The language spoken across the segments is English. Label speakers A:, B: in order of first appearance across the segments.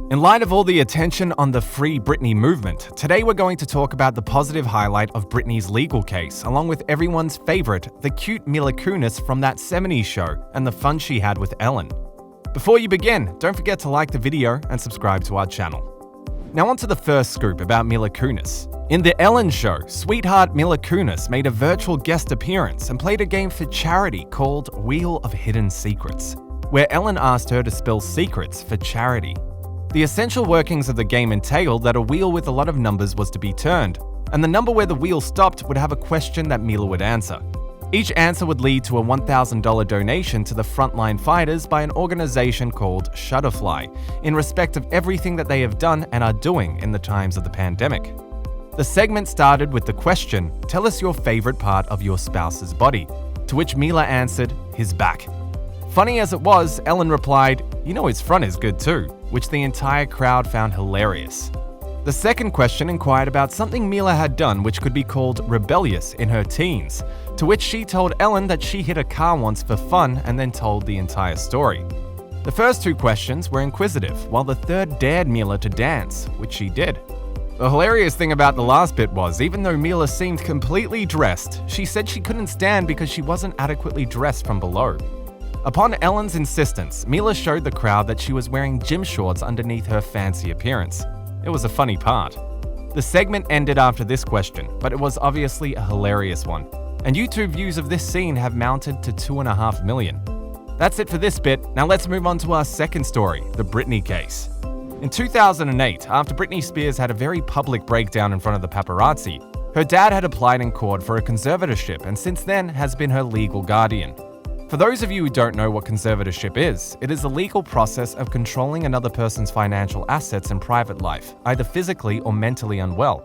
A: In light of all the attention on the Free Britney movement, today we're going to talk about the positive highlight of Britney's legal case, along with everyone's favorite, the cute Mila Kunis from that 70s show, and the fun she had with Ellen. Before you begin, don't forget to like the video and subscribe to our channel. Now on to the first scoop about Mila Kunis. In the Ellen show, sweetheart Mila Kunis made a virtual guest appearance and played a game for charity called Wheel of Hidden Secrets, where Ellen asked her to spill secrets for charity. The essential workings of the game entailed that a wheel with a lot of numbers was to be turned, and the number where the wheel stopped would have a question that Mila would answer. Each answer would lead to a $1,000 donation to the frontline fighters by an organization called Shutterfly, in respect of everything that they have done and are doing in the times of the pandemic. The segment started with the question, "Tell us your favorite part of your spouse's body," to which Mila answered, "His back." Funny as it was, Ellen replied, "You know his front is good too," which the entire crowd found hilarious. The second question inquired about something Mila had done which could be called rebellious in her teens, to which she told Ellen that she hit a car once for fun and then told the entire story. The first two questions were inquisitive, while the third dared Mila to dance, which she did. The hilarious thing about the last bit was, even though Mila seemed completely dressed, she said she couldn't stand because she wasn't adequately dressed from below. Upon Ellen's insistence, Mila showed the crowd that she was wearing gym shorts underneath her fancy appearance. It was a funny part. The segment ended after this question, but it was obviously a hilarious one, and YouTube views of this scene have mounted to 2.5 million. That's it for this bit. Now let's move on to our second story, the Britney case. In 2008, after Britney Spears had a very public breakdown in front of the paparazzi, her dad had applied in court for a conservatorship and since then has been her legal guardian. For those of you who don't know what conservatorship is, it is the legal process of controlling another person's financial assets in private life, either physically or mentally unwell.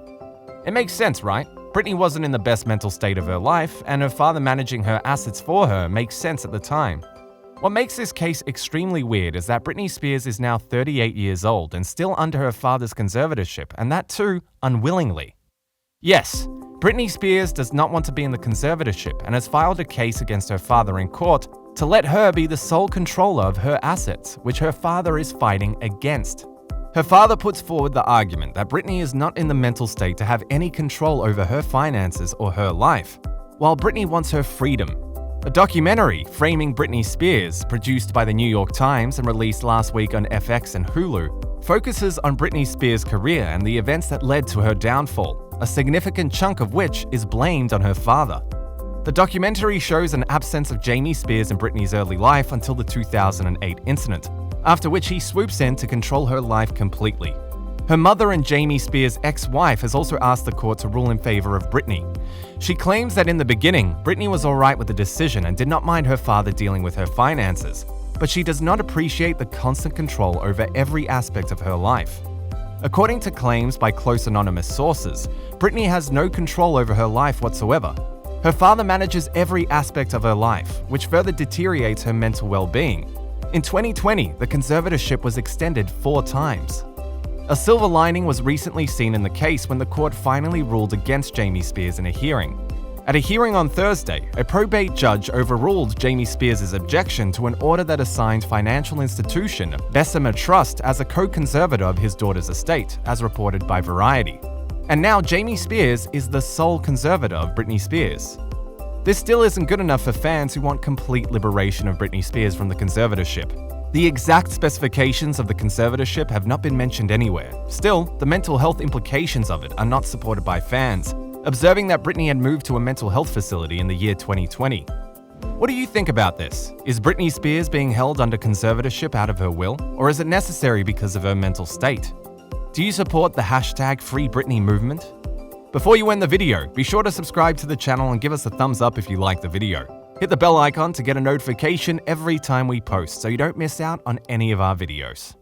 A: It makes sense, right? Britney wasn't in the best mental state of her life, and her father managing her assets for her makes sense at the time. What makes this case extremely weird is that Britney Spears is now 38 years old and still under her father's conservatorship, and that too, unwillingly. Yes, Britney Spears does not want to be in the conservatorship and has filed a case against her father in court to let her be the sole controller of her assets, which her father is fighting against. Her father puts forward the argument that Britney is not in the mental state to have any control over her finances or her life, while Britney wants her freedom. A documentary, Framing Britney Spears, produced by the New York Times and released last week on FX and Hulu, focuses on Britney Spears' career and the events that led to her downfall, a significant chunk of which is blamed on her father. The documentary shows an absence of Jamie Spears in Britney's early life until the 2008 incident, after which he swoops in to control her life completely. Her mother and Jamie Spears' ex-wife has also asked the court to rule in favor of Britney. She claims that in the beginning, Britney was alright with the decision and did not mind her father dealing with her finances, but she does not appreciate the constant control over every aspect of her life. According to claims by close anonymous sources, Britney has no control over her life whatsoever. Her father manages every aspect of her life, which further deteriorates her mental well-being. In 2020, the conservatorship was extended 4 times. A silver lining was recently seen in the case when the court finally ruled against Jamie Spears in a hearing. At a hearing on Thursday, a probate judge overruled Jamie Spears' objection to an order that assigned financial institution Bessemer Trust as a co-conservator of his daughter's estate, as reported by Variety. And now Jamie Spears is the sole conservator of Britney Spears. This still isn't good enough for fans who want complete liberation of Britney Spears from the conservatorship. The exact specifications of the conservatorship have not been mentioned anywhere. Still, the mental health implications of it are not supported by fans, observing that Britney had moved to a mental health facility in the year 2020. What do you think about this? Is Britney Spears being held under conservatorship out of her will, or is it necessary because of her mental state? Do you support the #FreeBritney movement? Before you end the video, be sure to subscribe to the channel and give us a thumbs up if you like the video. Hit the bell icon to get a notification every time we post so you don't miss out on any of our videos.